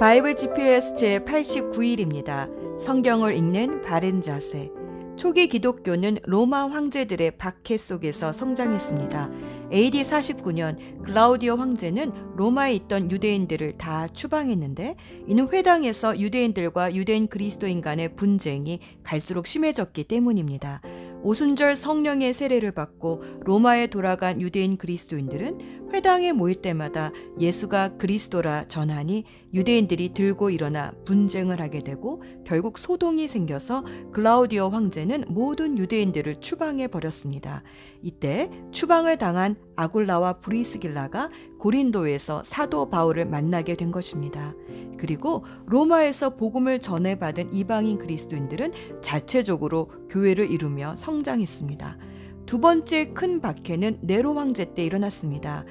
바이블 GPS 제89일입니다. 성경을 읽는 바른 자세. 초기 기독교는 로마 황제들의 박해 속에서 성장했습니다. AD 49년 클라우디오 황제는 로마에 있던 유대인들을 다 추방했는데, 이는 회당에서 유대인들과 유대인 그리스도인 간의 분쟁이 갈수록 심해졌기 때문입니다. 오순절 성령의 세례를 받고 로마에 돌아간 유대인 그리스도인들은 회당에 모일 때마다 예수가 그리스도라 전하니 유대인들이 들고 일어나 분쟁을 하게 되고, 결국 소동이 생겨서 클라우디오 황제는 모든 유대인들을 추방해 버렸습니다. 이때 추방을 당한 아굴라와 브리스길라가 고린도에서 사도 바울을 만나게 된 것입니다. 그리고 로마에서 복음을 전해받은 이방인 그리스도인들은 자체적으로 교회를 이루며 성장했습니다. 두 번째 큰 박해는 네로 황제 때 일어났습니다.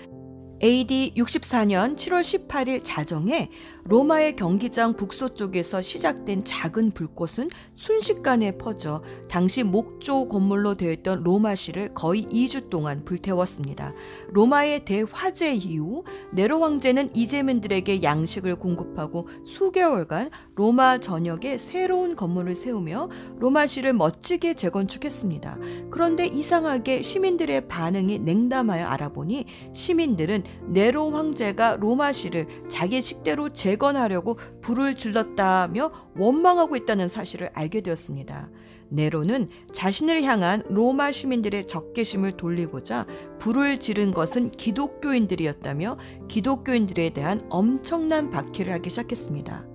AD 64년 7월 18일 자정에 로마의 경기장 북서쪽에서 시작된 작은 불꽃은 순식간에 퍼져 당시 목조 건물로 되어 있던 로마시를 거의 2주 동안 불태웠습니다. 로마의 대화재 이후 네로 황제는 이재민들에게 양식을 공급하고 수개월간 로마 전역에 새로운 건물을 세우며 로마시를 멋지게 재건축했습니다. 그런데 이상하게 시민들의 반응이 냉담하여 알아보니 시민들은 네로 황제가 로마시를 자기 식대로 재건하려고 불을 질렀다며 원망하고 있다는 사실을 알게 되었습니다. 네로는 자신을 향한 로마 시민들의 적개심을 돌리고자 불을 지른 것은 기독교인들이었다며 기독교인들에 대한 엄청난 박해를 하기 시작했습니다.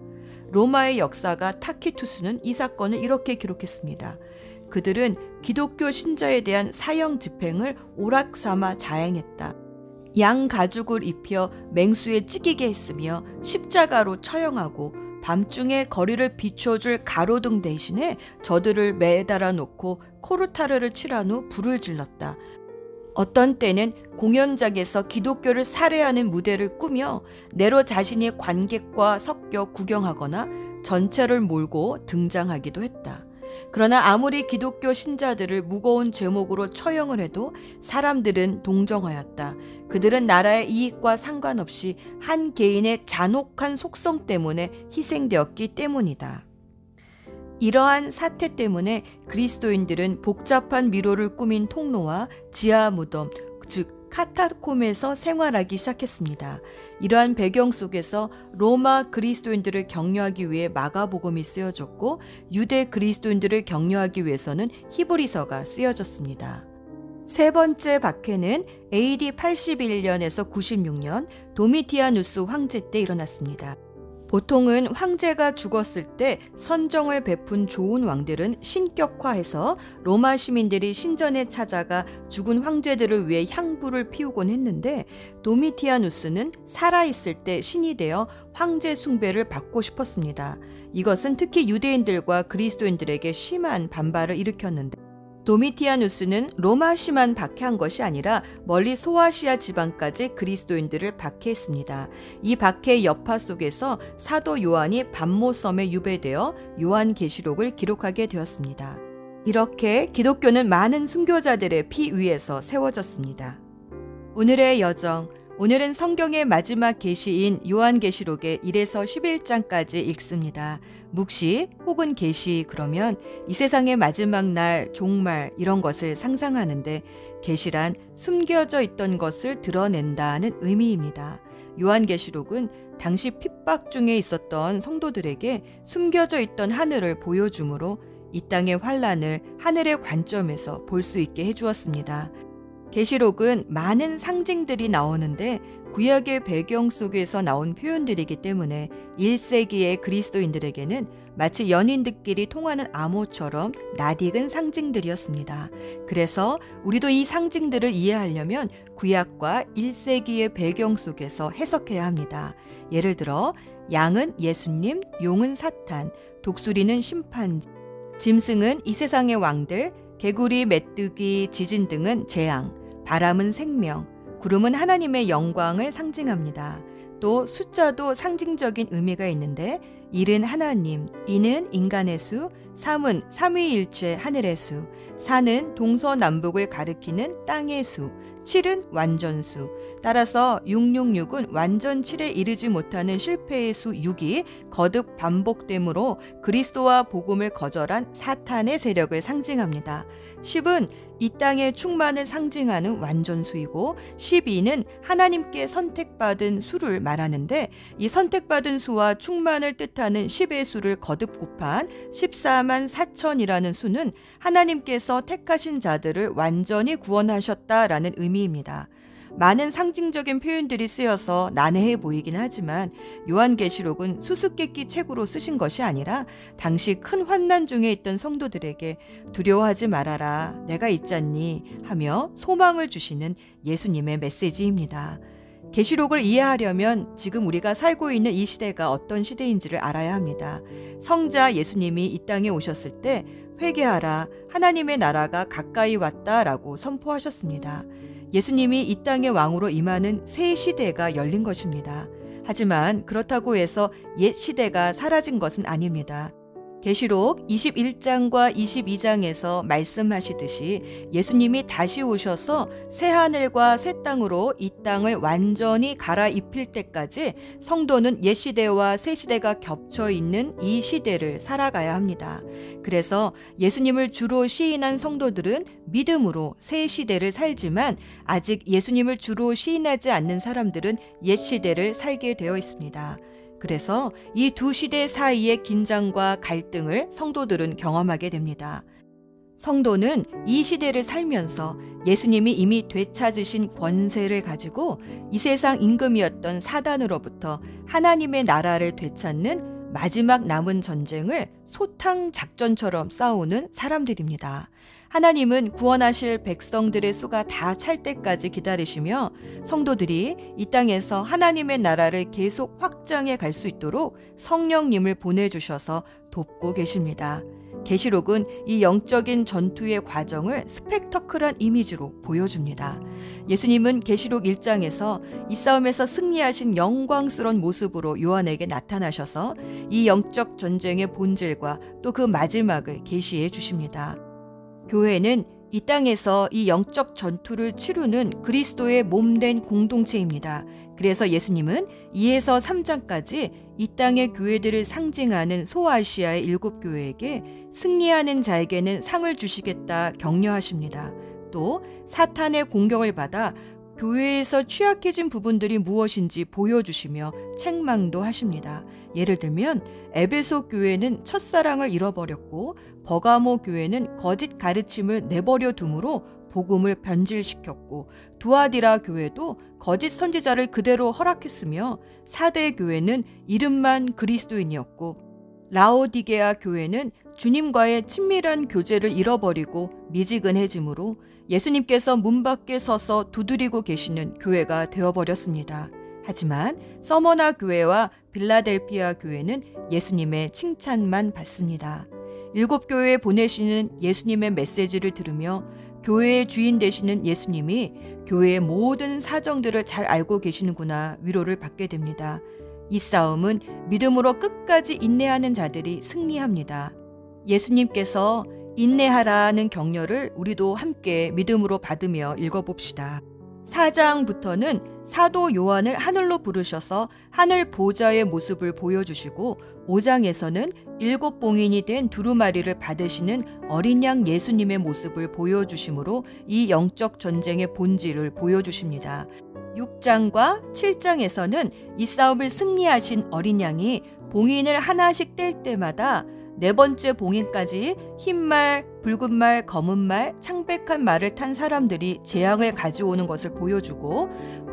로마의 역사가 타키투스는 이 사건을 이렇게 기록했습니다. 그들은 기독교 신자에 대한 사형 집행을 오락삼아 자행했다. 양 가죽을 입혀 맹수에 찌기게 했으며 십자가로 처형하고 밤중에 거리를 비춰줄 가로등 대신에 저들을 매달아 놓고 코르타르를 칠한 후 불을 질렀다. 어떤 때는 공연장에서 기독교를 살해하는 무대를 꾸며 네로 자신이 관객과 섞여 구경하거나 전체를 몰고 등장하기도 했다. 그러나 아무리 기독교 신자들을 무거운 죄목으로 처형을 해도 사람들은 동정하였다. 그들은 나라의 이익과 상관없이 한 개인의 잔혹한 속성 때문에 희생되었기 때문이다. 이러한 사태 때문에 그리스도인들은 복잡한 미로를 꾸민 통로와 지하 무덤, 즉 카타콤에서 생활하기 시작했습니다. 이러한 배경 속에서 로마 그리스도인들을 격려하기 위해 마가복음이 쓰여졌고, 유대 그리스도인들을 격려하기 위해서는 히브리서가 쓰여졌습니다. 세 번째 박해는 AD 81년에서 96년 도미티아누스 황제 때 일어났습니다. 보통은 황제가 죽었을 때 선정을 베푼 좋은 왕들은 신격화해서 로마 시민들이 신전에 찾아가 죽은 황제들을 위해 향불을 피우곤 했는데, 도미티아누스는 살아있을 때 신이 되어 황제 숭배를 받고 싶었습니다. 이것은 특히 유대인들과 그리스도인들에게 심한 반발을 일으켰는데, 도미티아누스는 로마시만 박해한 것이 아니라 멀리 소아시아 지방까지 그리스도인들을 박해했습니다. 이 박해의 여파 속에서 사도 요한이 밤모섬에 유배되어 요한계시록을 기록하게 되었습니다. 이렇게 기독교는 많은 순교자들의 피 위에서 세워졌습니다. 오늘의 여정, 오늘은 성경의 마지막 계시인 요한계시록의 1에서 11장까지 읽습니다. 묵시 혹은 계시 그러면 이 세상의 마지막 날, 종말 이런 것을 상상하는데, 계시란 숨겨져 있던 것을 드러낸다는 의미입니다. 요한계시록은 당시 핍박 중에 있었던 성도들에게 숨겨져 있던 하늘을 보여주므로 이 땅의 환란을 하늘의 관점에서 볼 수 있게 해주었습니다. 계시록은 많은 상징들이 나오는데 구약의 배경 속에서 나온 표현들이기 때문에 1세기의 그리스도인들에게는 마치 연인들끼리 통하는 암호처럼 낯익은 상징들이었습니다. 그래서 우리도 이 상징들을 이해하려면 구약과 1세기의 배경 속에서 해석해야 합니다. 예를 들어 양은 예수님, 용은 사탄, 독수리는 심판지, 짐승은 이 세상의 왕들, 개구리, 메뚜기, 지진 등은 재앙, 바람은 생명, 구름은 하나님의 영광을 상징합니다. 또 숫자도 상징적인 의미가 있는데 일은 하나님, 이는 인간의 수, 삼은 삼위일체 하늘의 수, 사는 동서남북을 가리키는 땅의 수, 7은 완전수. 따라서 666은 완전 7에 이르지 못하는 실패의 수 6이 거듭 반복되므로 그리스도와 복음을 거절한 사탄의 세력을 상징합니다. 10은 이 땅의 충만을 상징하는 완전수이고 12는 하나님께 선택받은 수를 말하는데 이 선택받은 수와 충만을 뜻하는 10의 수를 거듭 곱한 14만 4천이라는 수는 하나님께서 택하신 자들을 완전히 구원하셨다라는 의미입니다. 많은 상징적인 표현들이 쓰여서 난해해 보이긴 하지만 요한계시록은 수수께끼 책으로 쓰신 것이 아니라 당시 큰 환난 중에 있던 성도들에게 두려워하지 말아라, 내가 있잖니 하며 소망을 주시는 예수님의 메시지입니다. 계시록을 이해하려면 지금 우리가 살고 있는 이 시대가 어떤 시대인지를 알아야 합니다. 성자 예수님이 이 땅에 오셨을 때 회개하라, 하나님의 나라가 가까이 왔다라고 선포하셨습니다. 예수님이 이 땅의 왕으로 임하는 새 시대가 열린 것입니다. 하지만 그렇다고 해서 옛 시대가 사라진 것은 아닙니다. 계시록 21장과 22장에서 말씀하시듯이 예수님이 다시 오셔서 새 하늘과 새 땅으로 이 땅을 완전히 갈아입힐 때까지 성도는 옛 시대와 새 시대가 겹쳐 있는 이 시대를 살아가야 합니다. 그래서 예수님을 주로 시인한 성도들은 믿음으로 새 시대를 살지만 아직 예수님을 주로 시인하지 않는 사람들은 옛 시대를 살게 되어 있습니다. 그래서 이 두 시대 사이의 긴장과 갈등을 성도들은 경험하게 됩니다. 성도는 이 시대를 살면서 예수님이 이미 되찾으신 권세를 가지고 이 세상 임금이었던 사단으로부터 하나님의 나라를 되찾는 마지막 남은 전쟁을 소탕 작전처럼 싸우는 사람들입니다. 하나님은 구원하실 백성들의 수가 다 찰 때까지 기다리시며 성도들이 이 땅에서 하나님의 나라를 계속 확장해 갈 수 있도록 성령님을 보내주셔서 돕고 계십니다. 계시록은 이 영적인 전투의 과정을 스펙터클한 이미지로 보여줍니다. 예수님은 계시록 1장에서 이 싸움에서 승리하신 영광스러운 모습으로 요한에게 나타나셔서 이 영적 전쟁의 본질과 또 그 마지막을 계시해 주십니다. 교회는 이 땅에서 이 영적 전투를 치르는 그리스도의 몸된 공동체입니다. 그래서 예수님은 2에서 3장까지 이 땅의 교회들을 상징하는 소아시아의 7교회에게 승리하는 자에게는 상을 주시겠다 격려하십니다. 또 사탄의 공격을 받아 교회에서 취약해진 부분들이 무엇인지 보여주시며 책망도 하십니다. 예를 들면 에베소 교회는 첫사랑을 잃어버렸고 버가모 교회는 거짓 가르침을 내버려 둠으로 복음을 변질시켰고 두아디라 교회도 거짓 선지자를 그대로 허락했으며 사대 교회는 이름만 그리스도인이었고 라오디게아 교회는 주님과의 친밀한 교제를 잃어버리고 미지근해지므로 예수님께서 문 밖에 서서 두드리고 계시는 교회가 되어버렸습니다. 하지만 서머나 교회와 빌라델피아 교회는 예수님의 칭찬만 받습니다. 7교회에 보내시는 예수님의 메시지를 들으며 교회의 주인 되시는 예수님이 교회의 모든 사정들을 잘 알고 계시는구나 위로를 받게 됩니다. 이 싸움은 믿음으로 끝까지 인내하는 자들이 승리합니다. 예수님께서 인내하라는 격려를 우리도 함께 믿음으로 받으며 읽어봅시다. 4장부터는 사도 요한을 하늘로 부르셔서 하늘 보좌의 모습을 보여주시고 5장에서는 7봉인이 된 두루마리를 받으시는 어린 양 예수님의 모습을 보여주심으로 이 영적 전쟁의 본질을 보여주십니다. 6장과 7장에서는 이 싸움을 승리하신 어린 양이 봉인을 하나씩 뗄 때마다 4번째 봉인까지 흰 말, 붉은 말, 검은 말, 창백한 말을 탄 사람들이 재앙을 가져오는 것을 보여주고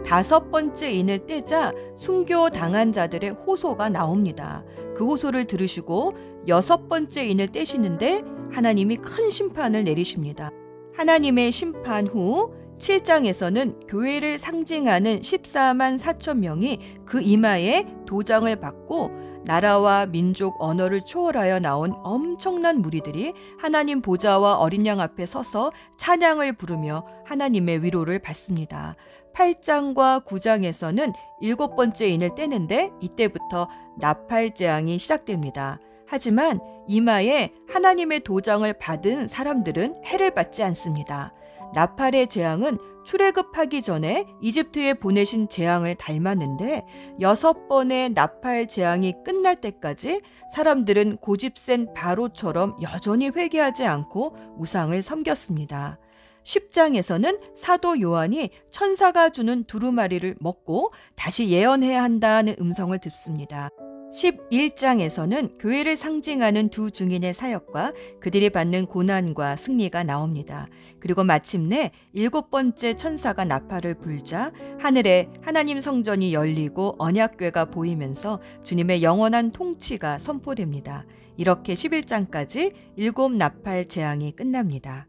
5번째 인을 떼자 순교당한 자들의 호소가 나옵니다. 그 호소를 들으시고 6번째 인을 떼시는데 하나님이 큰 심판을 내리십니다. 하나님의 심판 후 7장에서는 교회를 상징하는 14만 4천 명이 그 이마에 도장을 받고 나라와 민족, 언어를 초월하여 나온 엄청난 무리들이 하나님 보좌와 어린 양 앞에 서서 찬양을 부르며 하나님의 위로를 받습니다. 8장과 9장에서는 7번째 인을 떼는데 이때부터 나팔 재앙이 시작됩니다. 하지만 이마에 하나님의 도장을 받은 사람들은 해를 받지 않습니다. 나팔의 재앙은 출애굽하기 전에 이집트에 보내신 재앙을 닮았는데 6번의 나팔 재앙이 끝날 때까지 사람들은 고집센 바로처럼 여전히 회개하지 않고 우상을 섬겼습니다. 10장에서는 사도 요한이 천사가 주는 두루마리를 먹고 다시 예언해야 한다는 음성을 듣습니다. 11장에서는 교회를 상징하는 두 증인의 사역과 그들이 받는 고난과 승리가 나옵니다. 그리고 마침내 7번째 천사가 나팔을 불자 하늘에 하나님 성전이 열리고 언약궤가 보이면서 주님의 영원한 통치가 선포됩니다. 이렇게 11장까지 7 나팔 재앙이 끝납니다.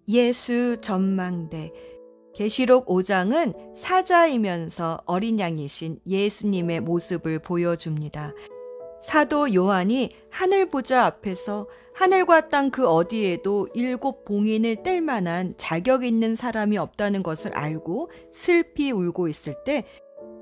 예수 전망대. 계시록 5장은 사자이면서 어린 양이신 예수님의 모습을 보여줍니다. 사도 요한이 하늘 보좌 앞에서 하늘과 땅 그 어디에도 7 봉인을 뗄 만한 자격 있는 사람이 없다는 것을 알고 슬피 울고 있을 때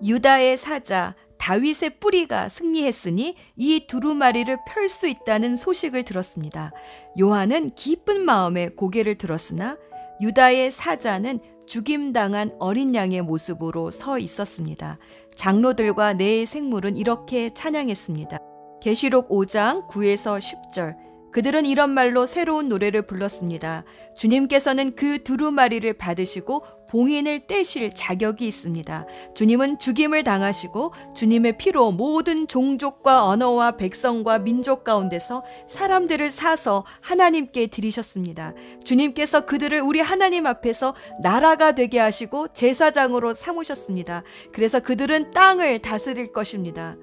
유다의 사자 다윗의 뿌리가 승리했으니 이 두루마리를 펼 수 있다는 소식을 들었습니다. 요한은 기쁜 마음에 고개를 들었으나 유다의 사자는 죽임당한 어린 양의 모습으로 서 있었습니다. 장로들과 네 생물은 이렇게 찬양했습니다. 계시록 5장 9에서 10절. 그들은 이런 말로 새로운 노래를 불렀습니다. 주님께서는 그 두루마리를 받으시고 봉인을 떼실 자격이 있습니다. 주님은 죽임을 당하시고 주님의 피로 모든 종족과 언어와 백성과 민족 가운데서 사람들을 사서 하나님께 드리셨습니다. 주님께서 그들을 우리 하나님 앞에서 나라가 되게 하시고 제사장으로 삼으셨습니다. 그래서 그들은 땅을 다스릴 것입니다.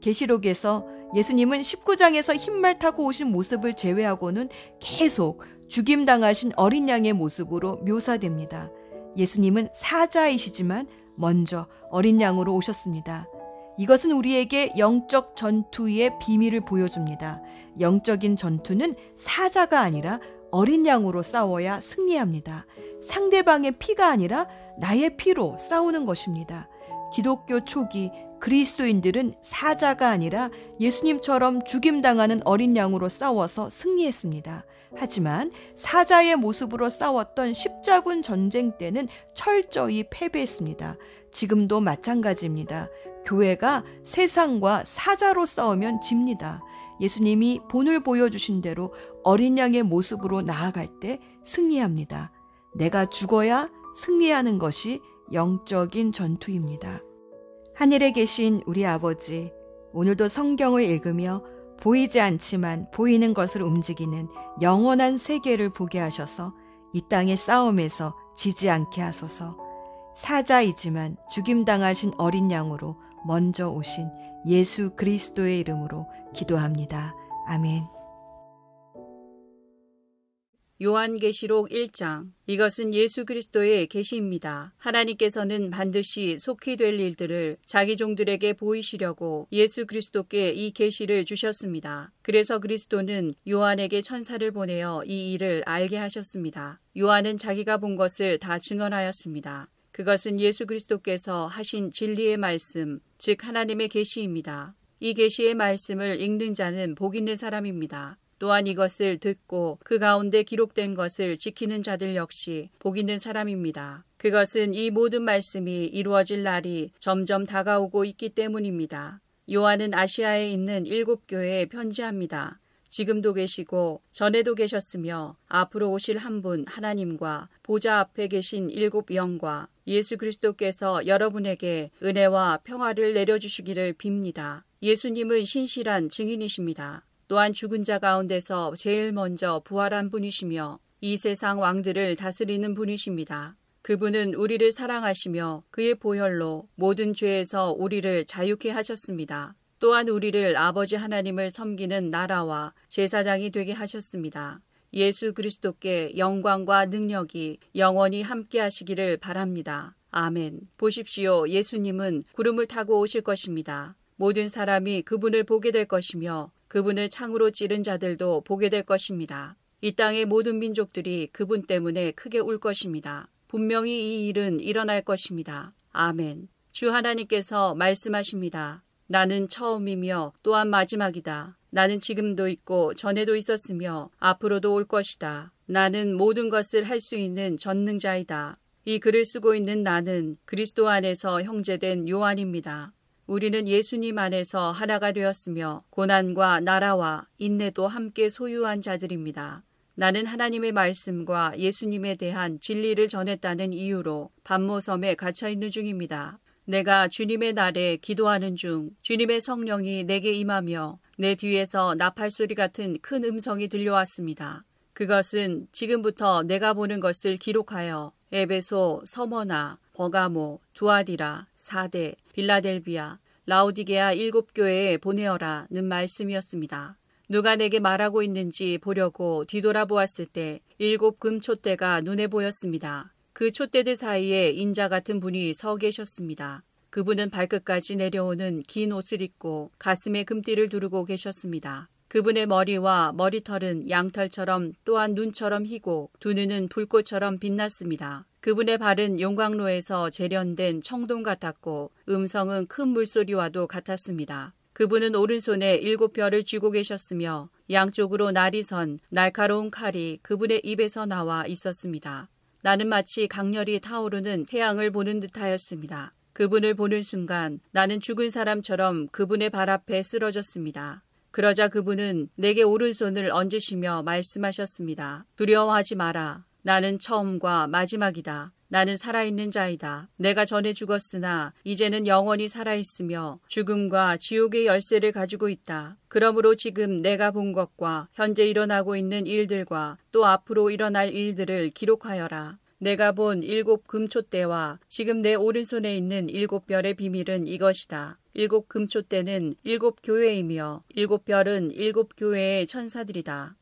계시록에서 예수님은 19장에서 흰말 타고 오신 모습을 제외하고는 계속 죽임당하신 어린 양의 모습으로 묘사됩니다. 예수님은 사자이시지만 먼저 어린 양으로 오셨습니다. 이것은 우리에게 영적 전투의 비밀을 보여줍니다. 영적인 전투는 사자가 아니라 어린 양으로 싸워야 승리합니다. 상대방의 피가 아니라 나의 피로 싸우는 것입니다. 기독교 초기 그리스도인들은 사자가 아니라 예수님처럼 죽임당하는 어린 양으로 싸워서 승리했습니다. 하지만 사자의 모습으로 싸웠던 십자군 전쟁 때는 철저히 패배했습니다. 지금도 마찬가지입니다. 교회가 세상과 사자로 싸우면 집니다. 예수님이 본을 보여주신 대로 어린 양의 모습으로 나아갈 때 승리합니다. 내가 죽어야 승리하는 것이 영적인 전투입니다. 하늘에 계신 우리 아버지, 오늘도 성경을 읽으며 보이지 않지만 보이는 것을 움직이는 영원한 세계를 보게 하셔서 이 땅의 싸움에서 지지 않게 하소서. 사자이지만 죽임당하신 어린 양으로 먼저 오신 예수 그리스도의 이름으로 기도합니다. 아멘. 요한계시록 1장. 이것은 예수 그리스도의 계시입니다. 하나님께서는 반드시 속히 될 일들을 자기 종들에게 보이시려고 예수 그리스도께 이 계시를 주셨습니다. 그래서 그리스도는 요한에게 천사를 보내어 이 일을 알게 하셨습니다. 요한은 자기가 본 것을 다 증언하였습니다. 그것은 예수 그리스도께서 하신 진리의 말씀, 즉 하나님의 계시입니다. 이 계시의 말씀을 읽는 자는 복 있는 사람입니다. 또한 이것을 듣고 그 가운데 기록된 것을 지키는 자들 역시 복 있는 사람입니다. 그것은 이 모든 말씀이 이루어질 날이 점점 다가오고 있기 때문입니다. 요한은 아시아에 있는 7 교회에 편지합니다. 지금도 계시고 전에도 계셨으며 앞으로 오실 한 분 하나님과 보좌 앞에 계신 7 영과 예수 그리스도께서 여러분에게 은혜와 평화를 내려주시기를 빕니다. 예수님은 신실한 증인이십니다. 또한 죽은 자 가운데서 제일 먼저 부활한 분이시며 이 세상 왕들을 다스리는 분이십니다. 그분은 우리를 사랑하시며 그의 보혈로 모든 죄에서 우리를 자유케 하셨습니다. 또한 우리를 아버지 하나님을 섬기는 나라와 제사장이 되게 하셨습니다. 예수 그리스도께 영광과 능력이 영원히 함께 하시기를 바랍니다. 아멘. 보십시오. 예수님은 구름을 타고 오실 것입니다. 모든 사람이 그분을 보게 될 것이며 그분을 창으로 찌른 자들도 보게 될 것입니다. 이 땅의 모든 민족들이 그분 때문에 크게 울 것입니다. 분명히 이 일은 일어날 것입니다. 아멘. 주 하나님께서 말씀하십니다. 나는 처음이며 또한 마지막이다. 나는 지금도 있고 전에도 있었으며 앞으로도 올 것이다. 나는 모든 것을 할 수 있는 전능자이다. 이 글을 쓰고 있는 나는 그리스도 안에서 형제된 요한입니다. 우리는 예수님 안에서 하나가 되었으며 고난과 나라와 인내도 함께 소유한 자들입니다. 나는 하나님의 말씀과 예수님에 대한 진리를 전했다는 이유로 반모섬에 갇혀 있는 중입니다. 내가 주님의 날에 기도하는 중 주님의 성령이 내게 임하며 내 뒤에서 나팔소리 같은 큰 음성이 들려왔습니다. 그것은 지금부터 내가 보는 것을 기록하여 에베소, 서머나, 버가모, 두아디라, 사데, 빌라델비아, 라오디게아 7교회에 보내어라는 말씀이었습니다. 누가 내게 말하고 있는지 보려고 뒤돌아보았을 때 7 금촛대가 눈에 보였습니다. 그 촛대들 사이에 인자 같은 분이 서 계셨습니다. 그분은 발끝까지 내려오는 긴 옷을 입고 가슴에 금띠를 두르고 계셨습니다. 그분의 머리와 머리털은 양털처럼 또한 눈처럼 희고 두 눈은 불꽃처럼 빛났습니다. 그분의 발은 용광로에서 재련된 청동 같았고 음성은 큰 물소리와도 같았습니다. 그분은 오른손에 7별을 쥐고 계셨으며 양쪽으로 날이 선 날카로운 칼이 그분의 입에서 나와 있었습니다. 나는 마치 강렬히 타오르는 태양을 보는 듯하였습니다. 그분을 보는 순간 나는 죽은 사람처럼 그분의 발 앞에 쓰러졌습니다. 그러자 그분은 내게 오른손을 얹으시며 말씀하셨습니다. 두려워하지 마라. 나는 처음과 마지막이다. 나는 살아있는 자이다. 내가 전에 죽었으나 이제는 영원히 살아있으며 죽음과 지옥의 열쇠를 가지고 있다. 그러므로 지금 내가 본 것과 현재 일어나고 있는 일들과 또 앞으로 일어날 일들을 기록하여라. 내가 본 7 금촛대와 지금 내 오른손에 있는 7별의 비밀은 이것이다. 7 금촛대는 7 교회이며 7별은 7 교회의 천사들이다.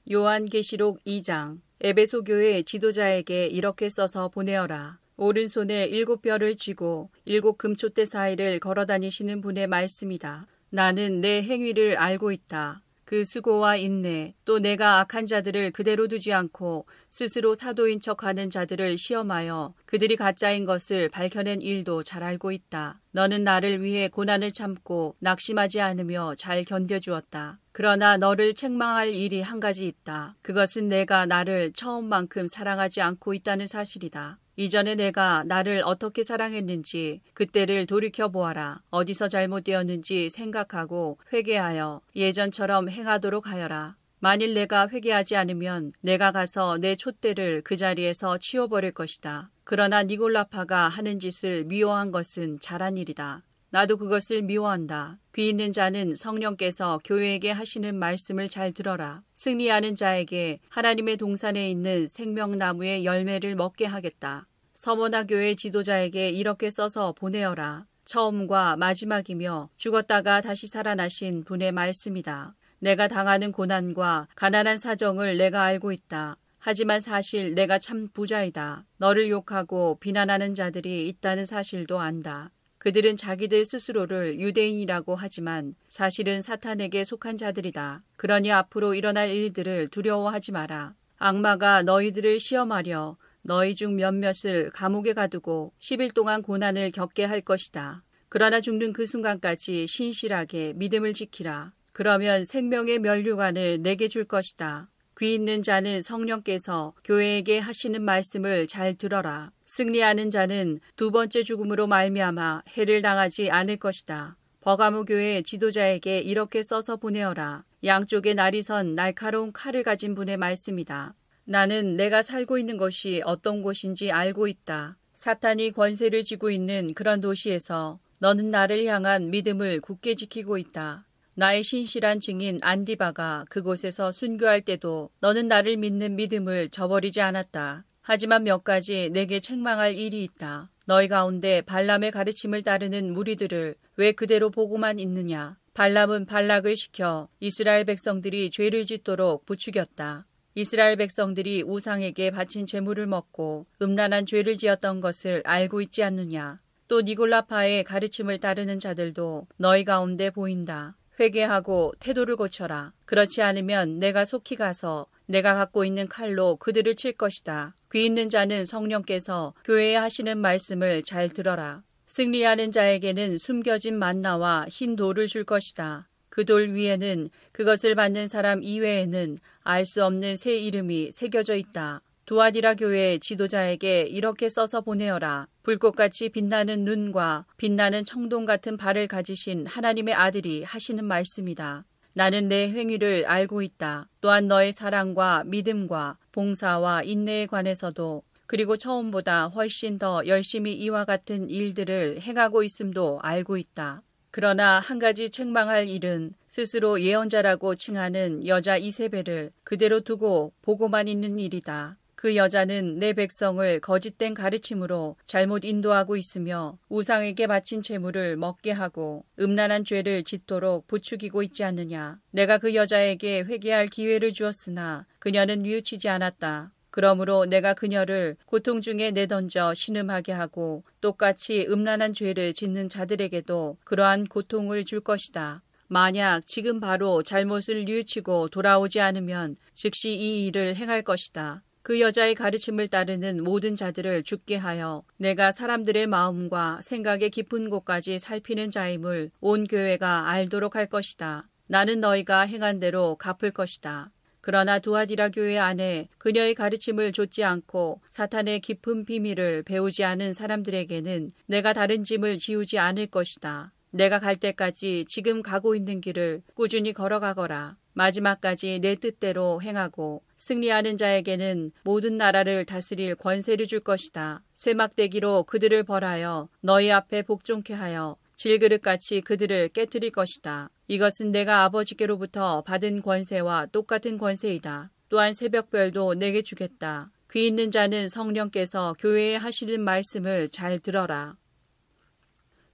요한계시록 2장. 에베소 교회 지도자에게 이렇게 써서 보내어라. 오른손에 7별을 쥐고 7 금촛대 사이를 걸어다니시는 분의 말씀이다. 나는 내 행위를 알고 있다. 그 수고와 인내, 또 내가 악한 자들을 그대로 두지 않고 스스로 사도인 척하는 자들을 시험하여 그들이 가짜인 것을 밝혀낸 일도 잘 알고 있다. 너는 나를 위해 고난을 참고 낙심하지 않으며 잘 견뎌주었다. 그러나 너를 책망할 일이 한 가지 있다. 그것은 내가 나를 처음만큼 사랑하지 않고 있다는 사실이다. 이전에 내가 나를 어떻게 사랑했는지 그때를 돌이켜보아라. 어디서 잘못되었는지 생각하고 회개하여 예전처럼 행하도록 하여라. 만일 내가 회개하지 않으면 내가 가서 내 촛대를 그 자리에서 치워버릴 것이다. 그러나 니골라파가 하는 짓을 미워한 것은 잘한 일이다. 나도 그것을 미워한다. 귀 있는 자는 성령께서 교회에게 하시는 말씀을 잘 들어라. 승리하는 자에게 하나님의 동산에 있는 생명나무의 열매를 먹게 하겠다. 서머나 교회 지도자에게 이렇게 써서 보내어라. 처음과 마지막이며 죽었다가 다시 살아나신 분의 말씀이다. 내가 당하는 고난과 가난한 사정을 내가 알고 있다. 하지만 사실 내가 참 부자이다. 너를 욕하고 비난하는 자들이 있다는 사실도 안다. 그들은 자기들 스스로를 유대인이라고 하지만 사실은 사탄에게 속한 자들이다. 그러니 앞으로 일어날 일들을 두려워하지 마라. 악마가 너희들을 시험하려 너희 중 몇몇을 감옥에 가두고 10일 동안 고난을 겪게 할 것이다. 그러나 죽는 그 순간까지 신실하게 믿음을 지키라. 그러면 생명의 면류관을 내게 줄 것이다. 귀 있는 자는 성령께서 교회에게 하시는 말씀을 잘 들어라. 승리하는 자는 두 번째 죽음으로 말미암아 해를 당하지 않을 것이다. 버가모 교회 지도자에게 이렇게 써서 보내어라. 양쪽에 날이 선 날카로운 칼을 가진 분의 말씀이다. 나는 내가 살고 있는 곳이 어떤 곳인지 알고 있다. 사탄이 권세를 쥐고 있는 그런 도시에서 너는 나를 향한 믿음을 굳게 지키고 있다. 나의 신실한 증인 안디바가 그곳에서 순교할 때도 너는 나를 믿는 믿음을 저버리지 않았다. 하지만 몇 가지 내게 책망할 일이 있다. 너희 가운데 발람의 가르침을 따르는 무리들을 왜 그대로 보고만 있느냐. 발람은 발락을 시켜 이스라엘 백성들이 죄를 짓도록 부추겼다. 이스라엘 백성들이 우상에게 바친 제물을 먹고 음란한 죄를 지었던 것을 알고 있지 않느냐. 또 니골라파의 가르침을 따르는 자들도 너희 가운데 보인다. 회개하고 태도를 고쳐라. 그렇지 않으면 내가 속히 가서 내가 갖고 있는 칼로 그들을 칠 것이다. 귀 있는 자는 성령께서 교회에 하시는 말씀을 잘 들어라. 승리하는 자에게는 숨겨진 만나와 흰 돌을 줄 것이다. 그 돌 위에는 그것을 받는 사람 이외에는 알 수 없는 새 이름이 새겨져 있다. 두아디라 교회 지도자에게 이렇게 써서 보내어라. 불꽃같이 빛나는 눈과 빛나는 청동 같은 발을 가지신 하나님의 아들이 하시는 말씀이다. 나는 내 행위를 알고 있다. 또한 너의 사랑과 믿음과 봉사와 인내에 관해서도 그리고 처음보다 훨씬 더 열심히 이와 같은 일들을 행하고 있음도 알고 있다. 그러나 한 가지 책망할 일은 스스로 예언자라고 칭하는 여자 이세벨을 그대로 두고 보고만 있는 일이다. 그 여자는 내 백성을 거짓된 가르침으로 잘못 인도하고 있으며 우상에게 바친 제물을 먹게 하고 음란한 죄를 짓도록 부추기고 있지 않느냐. 내가 그 여자에게 회개할 기회를 주었으나 그녀는 뉘우치지 않았다. 그러므로 내가 그녀를 고통 중에 내던져 신음하게 하고 똑같이 음란한 죄를 짓는 자들에게도 그러한 고통을 줄 것이다. 만약 지금 바로 잘못을 뉘우치고 돌아오지 않으면 즉시 이 일을 행할 것이다. 그 여자의 가르침을 따르는 모든 자들을 죽게 하여 내가 사람들의 마음과 생각의 깊은 곳까지 살피는 자임을 온 교회가 알도록 할 것이다. 나는 너희가 행한 대로 갚을 것이다. 그러나 두아디라 교회 안에 그녀의 가르침을 좇지 않고 사탄의 깊은 비밀을 배우지 않은 사람들에게는 내가 다른 짐을 지우지 않을 것이다. 내가 갈 때까지 지금 가고 있는 길을 꾸준히 걸어가거라. 마지막까지 내 뜻대로 행하고 승리하는 자에게는 모든 나라를 다스릴 권세를 줄 것이다. 쇠막대기로 그들을 벌하여 너희 앞에 복종케 하여 질그릇같이 그들을 깨뜨릴 것이다. 이것은 내가 아버지께로부터 받은 권세와 똑같은 권세이다. 또한 새벽별도 내게 주겠다. 귀 있는 자는 성령께서 교회에 하시는 말씀을 잘 들어라.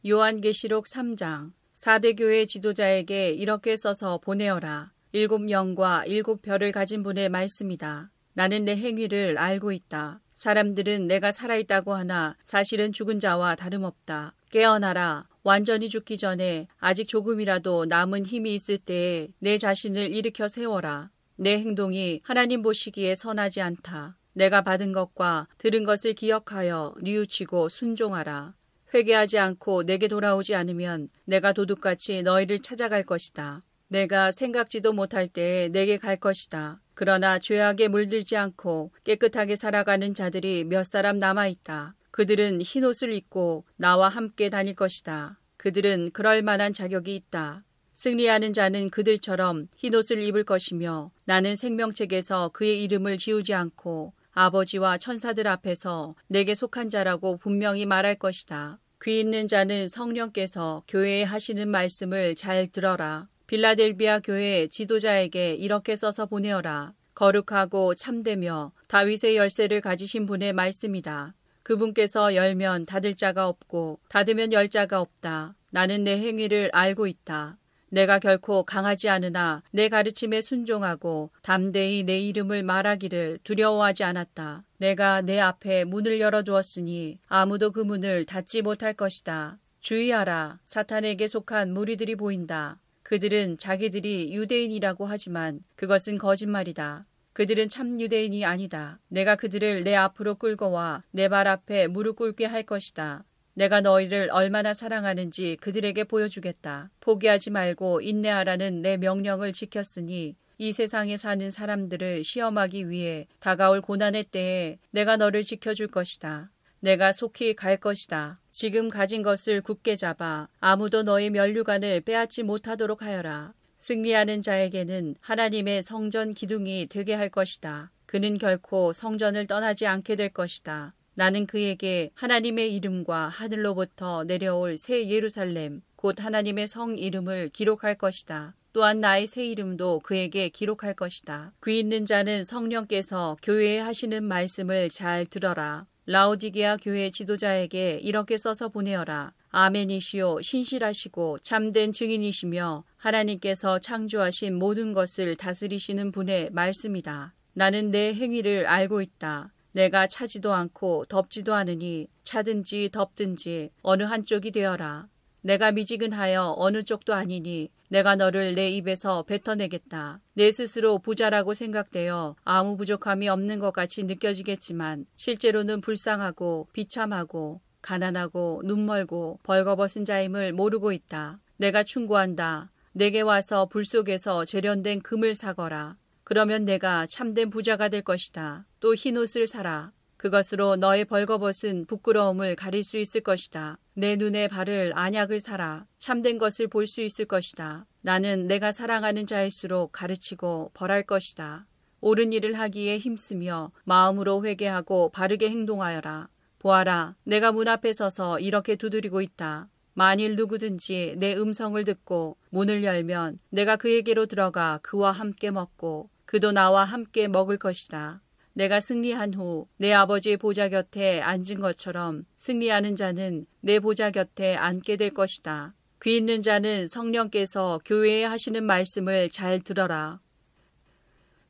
요한계시록 3장. 4대 교회 지도자에게 이렇게 써서 보내어라. 7영과 7별을 가진 분의 말씀이다. 나는 내 행위를 알고 있다. 사람들은 내가 살아있다고 하나 사실은 죽은 자와 다름없다. 깨어나라. 완전히 죽기 전에 아직 조금이라도 남은 힘이 있을 때에 내 자신을 일으켜 세워라. 내 행동이 하나님 보시기에 선하지 않다. 내가 받은 것과 들은 것을 기억하여 뉘우치고 순종하라. 회개하지 않고 내게 돌아오지 않으면 내가 도둑같이 너희를 찾아갈 것이다. 내가 생각지도 못할 때에 내게 갈 것이다. 그러나 죄악에 물들지 않고 깨끗하게 살아가는 자들이 몇 사람 남아있다. 그들은 흰옷을 입고 나와 함께 다닐 것이다. 그들은 그럴 만한 자격이 있다. 승리하는 자는 그들처럼 흰옷을 입을 것이며 나는 생명책에서 그의 이름을 지우지 않고 아버지와 천사들 앞에서 내게 속한 자라고 분명히 말할 것이다. 귀 있는 자는 성령께서 교회에 하시는 말씀을 잘 들어라. 빌라델비아 교회 지도자에게 이렇게 써서 보내어라. 거룩하고 참되며 다윗의 열쇠를 가지신 분의 말씀이다. 그분께서 열면 닫을 자가 없고 닫으면 열 자가 없다. 나는 내 행위를 알고 있다. 내가 결코 강하지 않으나 내 가르침에 순종하고 담대히 내 이름을 말하기를 두려워하지 않았다. 내가 내 앞에 문을 열어두었으니 아무도 그 문을 닫지 못할 것이다. 주의하라. 사탄에게 속한 무리들이 보인다. 그들은 자기들이 유대인이라고 하지만 그것은 거짓말이다. 그들은 참 유대인이 아니다. 내가 그들을 내 앞으로 끌고 와 내 발 앞에 무릎 꿇게 할 것이다. 내가 너희를 얼마나 사랑하는지 그들에게 보여주겠다. 포기하지 말고 인내하라는 내 명령을 지켰으니 이 세상에 사는 사람들을 시험하기 위해 다가올 고난의 때에 내가 너를 지켜줄 것이다. 내가 속히 갈 것이다. 지금 가진 것을 굳게 잡아 아무도 너의 면류관을 빼앗지 못하도록 하여라. 승리하는 자에게는 하나님의 성전 기둥이 되게 할 것이다. 그는 결코 성전을 떠나지 않게 될 것이다. 나는 그에게 하나님의 이름과 하늘로부터 내려올 새 예루살렘, 곧 하나님의 성 이름을 기록할 것이다. 또한 나의 새 이름도 그에게 기록할 것이다. 귀 있는 자는 성령께서 교회에 하시는 말씀을 잘 들어라. 라오디게아 교회 지도자에게 이렇게 써서 보내어라. 아멘이시오 신실하시고 참된 증인이시며 하나님께서 창조하신 모든 것을 다스리시는 분의 말씀이다. 나는 내 행위를 알고 있다. 내가 차지도 않고 덥지도 않으니 차든지 덥든지 어느 한쪽이 되어라. 내가 미지근하여 어느 쪽도 아니니 내가 너를 내 입에서 뱉어내겠다. 내 스스로 부자라고 생각되어 아무 부족함이 없는 것 같이 느껴지겠지만 실제로는 불쌍하고 비참하고 가난하고 눈멀고 벌거벗은 자임을 모르고 있다. 내가 충고한다. 내게 와서 불 속에서 재련된 금을 사거라. 그러면 내가 참된 부자가 될 것이다. 또 흰옷을 사라. 그것으로 너의 벌거벗은 부끄러움을 가릴 수 있을 것이다. 내 눈에 바를 안약을 사라. 참된 것을 볼 수 있을 것이다. 나는 내가 사랑하는 자일수록 가르치고 벌할 것이다. 옳은 일을 하기에 힘쓰며 마음으로 회개하고 바르게 행동하여라. 보아라, 내가 문 앞에 서서 이렇게 두드리고 있다. 만일 누구든지 내 음성을 듣고 문을 열면 내가 그에게로 들어가 그와 함께 먹고 그도 나와 함께 먹을 것이다. 내가 승리한 후 내 아버지의 보좌 곁에 앉은 것처럼 승리하는 자는 내 보좌 곁에 앉게 될 것이다. 귀 있는 자는 성령께서 교회에 하시는 말씀을 잘 들어라.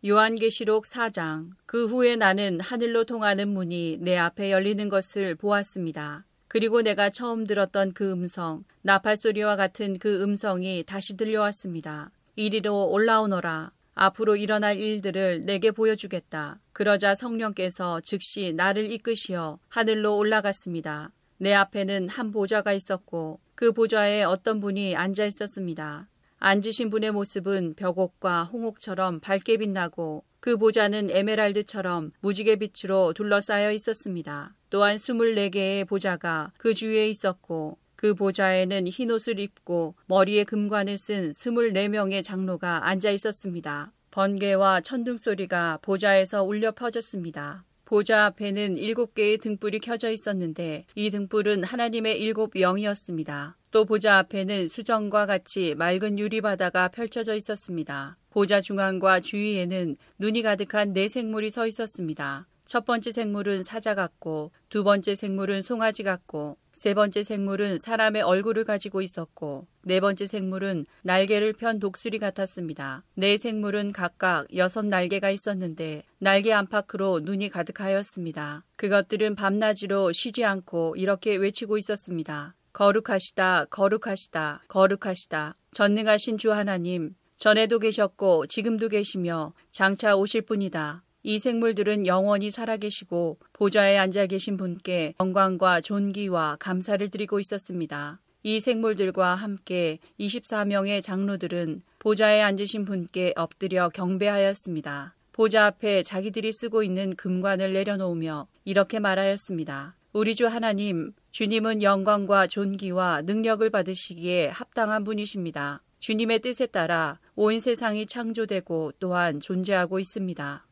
요한계시록 4장. 그 후에 나는 하늘로 통하는 문이 내 앞에 열리는 것을 보았습니다. 그리고 내가 처음 들었던 그 음성, 나팔소리와 같은 그 음성이 다시 들려왔습니다. 이리로 올라오너라. 앞으로 일어날 일들을 내게 보여주겠다. 그러자 성령께서 즉시 나를 이끄시어 하늘로 올라갔습니다. 내 앞에는 한 보좌가 있었고 그 보좌에 어떤 분이 앉아 있었습니다. 앉으신 분의 모습은 벽옥과 홍옥처럼 밝게 빛나고 그 보좌는 에메랄드처럼 무지개 빛으로 둘러싸여 있었습니다. 또한 24개의 보좌가 그 주위에 있었고 그 보좌에는 흰옷을 입고 머리에 금관을 쓴 24명의 장로가 앉아 있었습니다. 번개와 천둥 소리가 보좌에서 울려 퍼졌습니다. 보좌 앞에는 7개의 등불이 켜져 있었는데 이 등불은 하나님의 7 영이었습니다. 또 보좌 앞에는 수정과 같이 맑은 유리바다가 펼쳐져 있었습니다. 보좌 중앙과 주위에는 눈이 가득한 4생물이 서 있었습니다. 첫 번째 생물은 사자 같고 두 번째 생물은 송아지 같고 세 번째 생물은 사람의 얼굴을 가지고 있었고 네 번째 생물은 날개를 편 독수리 같았습니다. 네 생물은 각각 6날개가 있었는데 날개 안팎으로 눈이 가득하였습니다. 그것들은 밤낮으로 쉬지 않고 이렇게 외치고 있었습니다. 거룩하시다, 거룩하시다, 거룩하시다. 전능하신 주 하나님, 전에도 계셨고 지금도 계시며 장차 오실 분이다. 이 생물들은 영원히 살아계시고 보좌에 앉아 계신 분께 영광과 존귀와 감사를 드리고 있었습니다. 이 생물들과 함께 24명의 장로들은 보좌에 앉으신 분께 엎드려 경배하였습니다. 보좌 앞에 자기들이 쓰고 있는 금관을 내려놓으며 이렇게 말하였습니다. 우리 주 하나님, 주님은 영광과 존귀와 능력을 받으시기에 합당한 분이십니다. 주님의 뜻에 따라 온 세상이 창조되고 또한 존재하고 있습니다.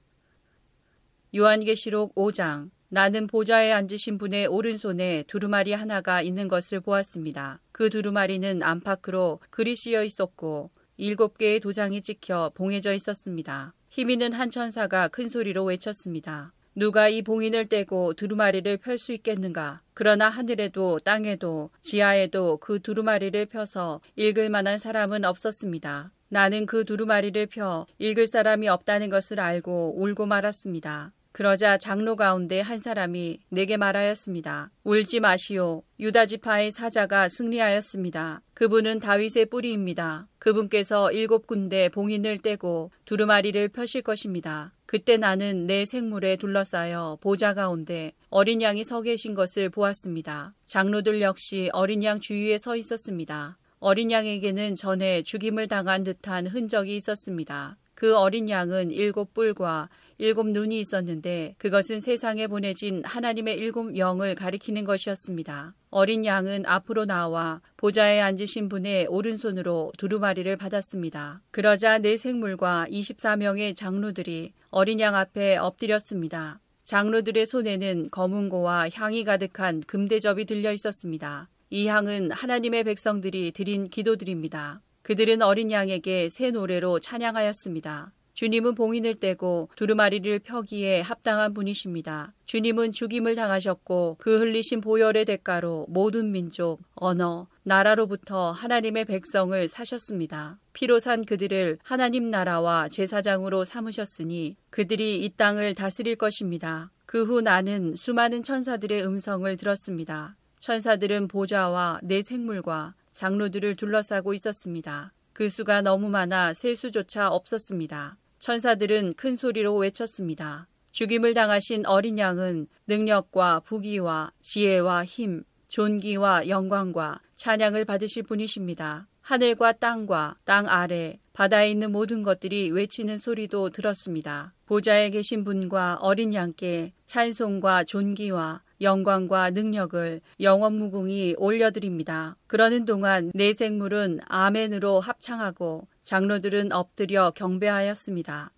요한계시록 5장. 나는 보좌에 앉으신 분의 오른손에 두루마리 하나가 있는 것을 보았습니다. 그 두루마리는 안팎으로 글이 씌어 있었고 7개의 도장이 찍혀 봉해져 있었습니다. 힘있는 한 천사가 큰 소리로 외쳤습니다. 누가 이 봉인을 떼고 두루마리를 펼 수 있겠는가? 그러나 하늘에도 땅에도 지하에도 그 두루마리를 펴서 읽을 만한 사람은 없었습니다. 나는 그 두루마리를 펴 읽을 사람이 없다는 것을 알고 울고 말았습니다. 그러자 장로 가운데 한 사람이 내게 말하였습니다. 울지 마시오. 유다 지파의 사자가 승리하였습니다. 그분은 다윗의 뿌리입니다. 그분께서 7군데 봉인을 떼고 두루마리를 펴실 것입니다. 그때 나는 내 생물에 둘러싸여 보좌 가운데 어린 양이 서 계신 것을 보았습니다. 장로들 역시 어린 양 주위에 서 있었습니다. 어린 양에게는 전에 죽임을 당한 듯한 흔적이 있었습니다. 그 어린 양은 7뿔과 7눈이 있었는데 그것은 세상에 보내진 하나님의 7 영을 가리키는 것이었습니다. 어린 양은 앞으로 나와 보좌에 앉으신 분의 오른손으로 두루마리를 받았습니다. 그러자 네 생물과 24명의 장로들이 어린 양 앞에 엎드렸습니다. 장로들의 손에는 검은고와 향이 가득한 금대접이 들려 있었습니다. 이 향은 하나님의 백성들이 드린 기도들입니다. 그들은 어린 양에게 새 노래로 찬양하였습니다. 주님은 봉인을 떼고 두루마리를 펴기에 합당한 분이십니다. 주님은 죽임을 당하셨고 그 흘리신 보혈의 대가로 모든 민족, 언어, 나라로부터 하나님의 백성을 사셨습니다. 피로 산 그들을 하나님 나라와 제사장으로 삼으셨으니 그들이 이 땅을 다스릴 것입니다. 그 후 나는 수많은 천사들의 음성을 들었습니다. 천사들은 보좌와 네 생물과 장로들을 둘러싸고 있었습니다. 그 수가 너무 많아 셀 수조차 없었습니다. 천사들은 큰 소리로 외쳤습니다. 죽임을 당하신 어린 양은 능력과 부귀와 지혜와 힘, 존귀와 영광과 찬양을 받으실 분이십니다. 하늘과 땅과 땅 아래 바다에 있는 모든 것들이 외치는 소리도 들었습니다. 보좌에 계신 분과 어린 양께 찬송과 존귀와 영광과 능력을 영원무궁히 올려드립니다. 그러는 동안 네 생물은 아멘으로 합창하고 장로들은 엎드려 경배하였습니다.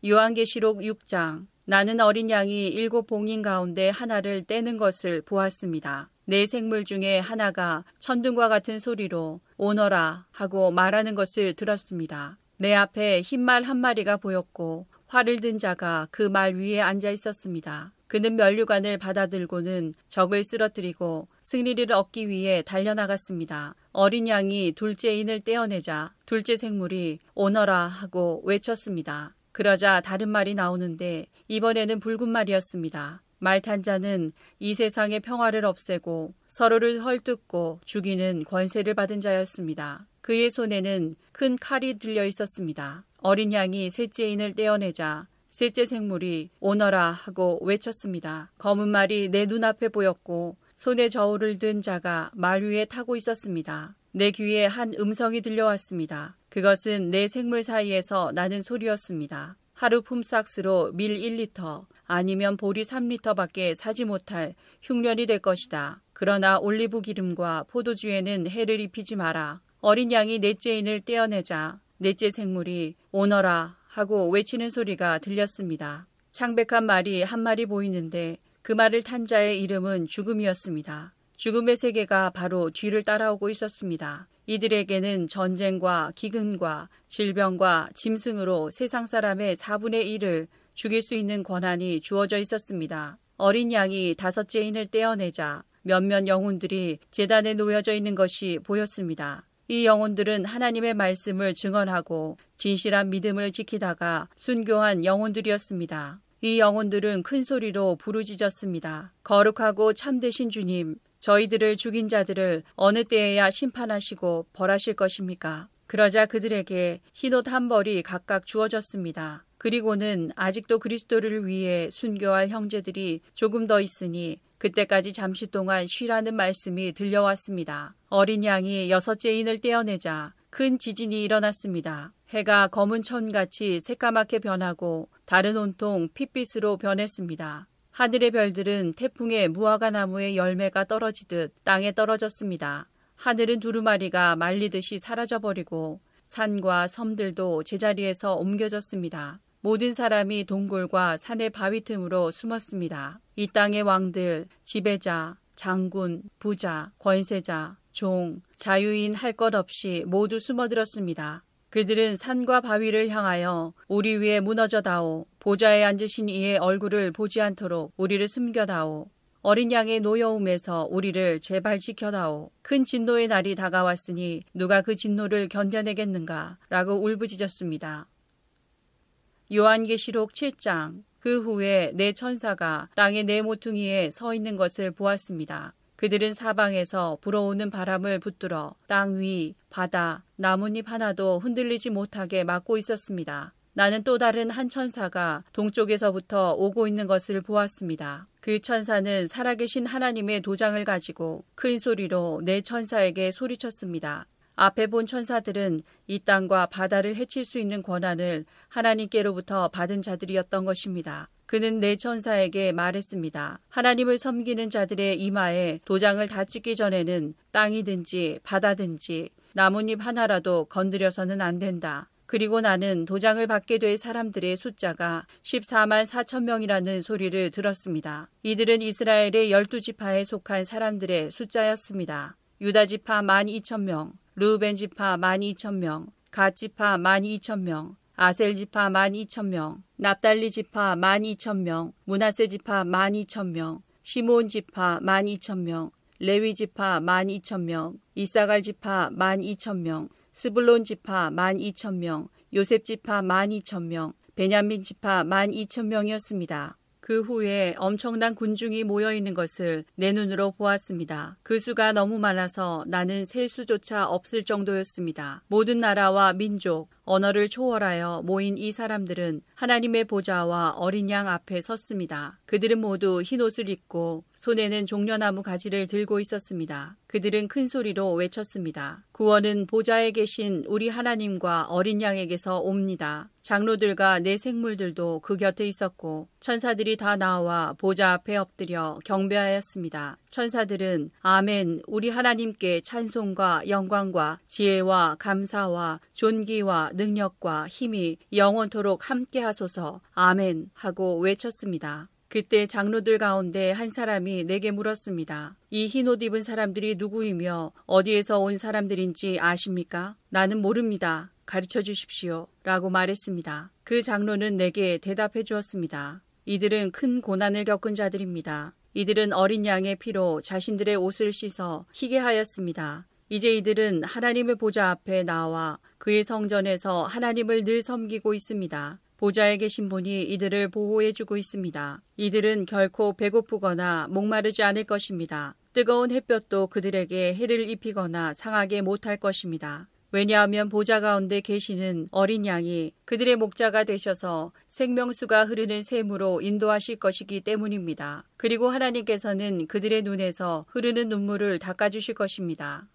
요한계시록 6장. 나는 어린 양이 7 봉인 가운데 하나를 떼는 것을 보았습니다. 네 생물 중에 하나가 천둥과 같은 소리로 오너라 하고 말하는 것을 들었습니다. 내 앞에 흰말 한 마리가 보였고 활을 든 자가 그 말 위에 앉아 있었습니다. 그는 면류관을 받아들고는 적을 쓰러뜨리고 승리를 얻기 위해 달려나갔습니다. 어린 양이 둘째 인을 떼어내자 둘째 생물이 오너라 하고 외쳤습니다. 그러자 다른 말이 나오는데 이번에는 붉은 말이었습니다. 말 탄 자는 이 세상의 평화를 없애고 서로를 헐뜯고 죽이는 권세를 받은 자였습니다. 그의 손에는 큰 칼이 들려 있었습니다. 어린 양이 셋째 인을 떼어내자 셋째 생물이 오너라 하고 외쳤습니다. 검은 말이 내 눈앞에 보였고 손에 저울을 든 자가 말 위에 타고 있었습니다. 내 귀에 한 음성이 들려왔습니다. 그것은 내 생물 사이에서 나는 소리였습니다. 하루 품삯으로 밀 1리터 아니면 보리 3리터밖에 사지 못할 흉년이 될 것이다. 그러나 올리브 기름과 포도주에는 해를 입히지 마라. 어린 양이 넷째 인을 떼어내자 넷째 생물이 오너라 하고 외치는 소리가 들렸습니다. 창백한 말이 한 마리 보이는데 그 말을 탄 자의 이름은 죽음이었습니다. 죽음의 세계가 바로 뒤를 따라오고 있었습니다. 이들에게는 전쟁과 기근과 질병과 짐승으로 세상 사람의 4분의 1을 죽일 수 있는 권한이 주어져 있었습니다. 어린 양이 다섯째 인을 떼어내자 몇몇 영혼들이 제단에 놓여져 있는 것이 보였습니다. 이 영혼들은 하나님의 말씀을 증언하고 진실한 믿음을 지키다가 순교한 영혼들이었습니다. 이 영혼들은 큰 소리로 부르짖었습니다. 거룩하고 참되신 주님, 저희들을 죽인 자들을 어느 때에야 심판하시고 벌하실 것입니까? 그러자 그들에게 흰옷 한 벌이 각각 주어졌습니다. 그리고는 아직도 그리스도를 위해 순교할 형제들이 조금 더 있으니 그때까지 잠시 동안 쉬라는 말씀이 들려왔습니다. 어린 양이 여섯째 인을 떼어내자 큰 지진이 일어났습니다. 해가 검은 천같이 새까맣게 변하고 달은 온통 핏빛으로 변했습니다. 하늘의 별들은 태풍에 무화과 나무의 열매가 떨어지듯 땅에 떨어졌습니다. 하늘은 두루마리가 말리듯이 사라져버리고 산과 섬들도 제자리에서 옮겨졌습니다. 모든 사람이 동굴과 산의 바위 틈으로 숨었습니다. 이 땅의 왕들, 지배자, 장군, 부자, 권세자, 종, 자유인 할 것 없이 모두 숨어들었습니다. 그들은 산과 바위를 향하여 우리 위에 무너져다오. 보좌에 앉으신 이의 얼굴을 보지 않도록 우리를 숨겨다오. 어린 양의 노여움에서 우리를 제발 지켜다오. 큰 진노의 날이 다가왔으니 누가 그 진노를 견뎌내겠는가? 라고 울부짖었습니다. 요한계시록 7장. 그 후에 네 천사가 땅의 네 모퉁이에 서 있는 것을 보았습니다. 그들은 사방에서 불어오는 바람을 붙들어 땅 위, 바다, 나뭇잎 하나도 흔들리지 못하게 막고 있었습니다. 나는 또 다른 한 천사가 동쪽에서부터 오고 있는 것을 보았습니다. 그 천사는 살아계신 하나님의 도장을 가지고 큰 소리로 네 천사에게 소리쳤습니다. 앞에 본 천사들은 이 땅과 바다를 해칠 수 있는 권한을 하나님께로부터 받은 자들이었던 것입니다. 그는 네 천사에게 말했습니다. 하나님을 섬기는 자들의 이마에 도장을 다 찍기 전에는 땅이든지 바다든지 나뭇잎 하나라도 건드려서는 안 된다. 그리고 나는 도장을 받게 될 사람들의 숫자가 14만 4천 명이라는 소리를 들었습니다. 이들은 이스라엘의 12지파에 속한 사람들의 숫자였습니다. 유다지파 12,000명, 르우벤지파 12,000명, 갓지파 12,000명, 아셀지파 12,000명, 납달리지파 12,000명, 므낫세지파 12,000명, 시므온지파 12,000명, 레위지파 12,000명, 이사갈지파 12,000명, 스불론지파 12,000명, 요셉지파 12,000명, 베냐민지파 12,000명이었습니다. 그 후에 엄청난 군중이 모여 있는 것을 내 눈으로 보았습니다. 그 수가 너무 많아서 나는 셀 수조차 없을 정도였습니다. 모든 나라와 민족, 언어를 초월하여 모인 이 사람들은 하나님의 보좌와 어린 양 앞에 섰습니다. 그들은 모두 흰 옷을 입고 손에는 종려나무 가지를 들고 있었습니다. 그들은 큰 소리로 외쳤습니다. 구원은 보좌에 계신 우리 하나님과 어린 양에게서 옵니다. 장로들과 내 생물들도 그 곁에 있었고 천사들이 다 나와 보좌 앞에 엎드려 경배하였습니다. 천사들은 아멘, 우리 하나님께 찬송과 영광과 지혜와 감사와 존귀와 능력과 힘이 영원토록 함께 하소서 아멘 하고 외쳤습니다. 그때 장로들 가운데 한 사람이 내게 물었습니다. 이 흰옷 입은 사람들이 누구이며 어디에서 온 사람들인지 아십니까? 나는 모릅니다. 가르쳐 주십시오. 라고 말했습니다. 그 장로는 내게 대답해 주었습니다. 이들은 큰 고난을 겪은 자들입니다. 이들은 어린 양의 피로 자신들의 옷을 씻어 희게 하였습니다. 이제 이들은 하나님의 보좌 앞에 나와 그의 성전에서 하나님을 늘 섬기고 있습니다. 보좌에 계신 분이 이들을 보호해주고 있습니다. 이들은 결코 배고프거나 목마르지 않을 것입니다. 뜨거운 햇볕도 그들에게 해를 입히거나 상하게 못할 것입니다. 왜냐하면 보좌 가운데 계시는 어린 양이 그들의 목자가 되셔서 생명수가 흐르는 샘으로 인도하실 것이기 때문입니다. 그리고 하나님께서는 그들의 눈에서 흐르는 눈물을 닦아주실 것입니다.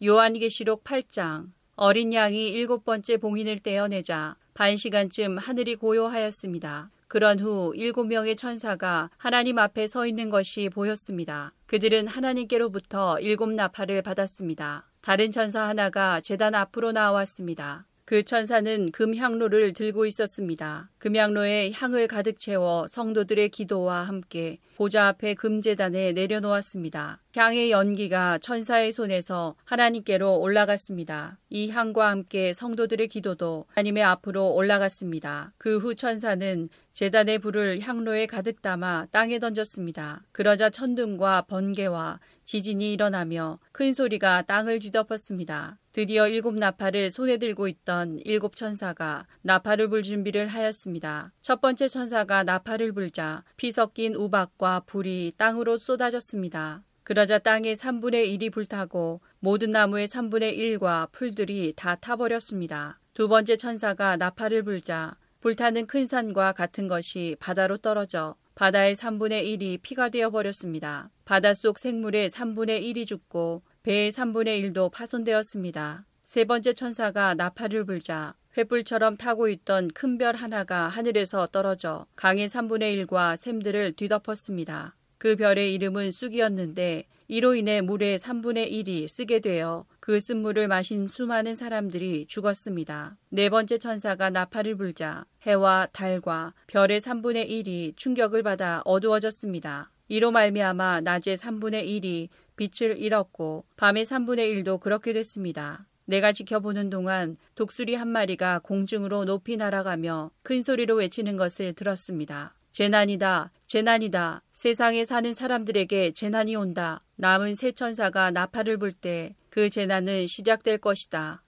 요한계시록 8장. 어린 양이 7번째 봉인을 떼어내자 반시간쯤 하늘이 고요하였습니다. 그런 후 7명의 천사가 하나님 앞에 서 있는 것이 보였습니다. 그들은 하나님께로부터 7나팔을 받았습니다. 다른 천사 하나가 제단 앞으로 나왔습니다. 그 천사는 금향로를 들고 있었습니다. 금향로에 향을 가득 채워 성도들의 기도와 함께 보좌 앞에 금제단에 내려놓았습니다. 향의 연기가 천사의 손에서 하나님께로 올라갔습니다. 이 향과 함께 성도들의 기도도 하나님의 앞으로 올라갔습니다. 그 후 천사는 제단의 불을 향로에 가득 담아 땅에 던졌습니다. 그러자 천둥과 번개와 지진이 일어나며 큰 소리가 땅을 뒤덮었습니다. 드디어 7나팔을 손에 들고 있던 7천사가 나팔을 불 준비를 하였습니다. 첫 번째 천사가 나팔을 불자 피 섞인 우박과 불이 땅으로 쏟아졌습니다. 그러자 땅의 3분의 1이 불타고 모든 나무의 3분의 1과 풀들이 다 타버렸습니다. 두 번째 천사가 나팔을 불자 불타는 큰 산과 같은 것이 바다로 떨어져 바다의 3분의 1이 피가 되어버렸습니다. 바닷속 생물의 3분의 1이 죽고 배의 3분의 1도 파손되었습니다. 세 번째 천사가 나팔을 불자 횃불처럼 타고 있던 큰 별 하나가 하늘에서 떨어져 강의 3분의 1과 샘들을 뒤덮었습니다. 그 별의 이름은 쑥이었는데 이로 인해 물의 3분의 1이 쓰게 되어 그 쓴물을 마신 수많은 사람들이 죽었습니다. 네 번째 천사가 나팔을 불자 해와 달과 별의 3분의 1이 충격을 받아 어두워졌습니다. 이로 말미암아 낮의 3분의 1이 빛을 잃었고 밤의 3분의 1도 그렇게 됐습니다. 내가 지켜보는 동안 독수리 한 마리가 공중으로 높이 날아가며 큰 소리로 외치는 것을 들었습니다. 재난이다, 재난이다. 세상에 사는 사람들에게 재난이 온다. 남은 세 천사가 나팔을 불 때 그 재난은 시작될 것이다.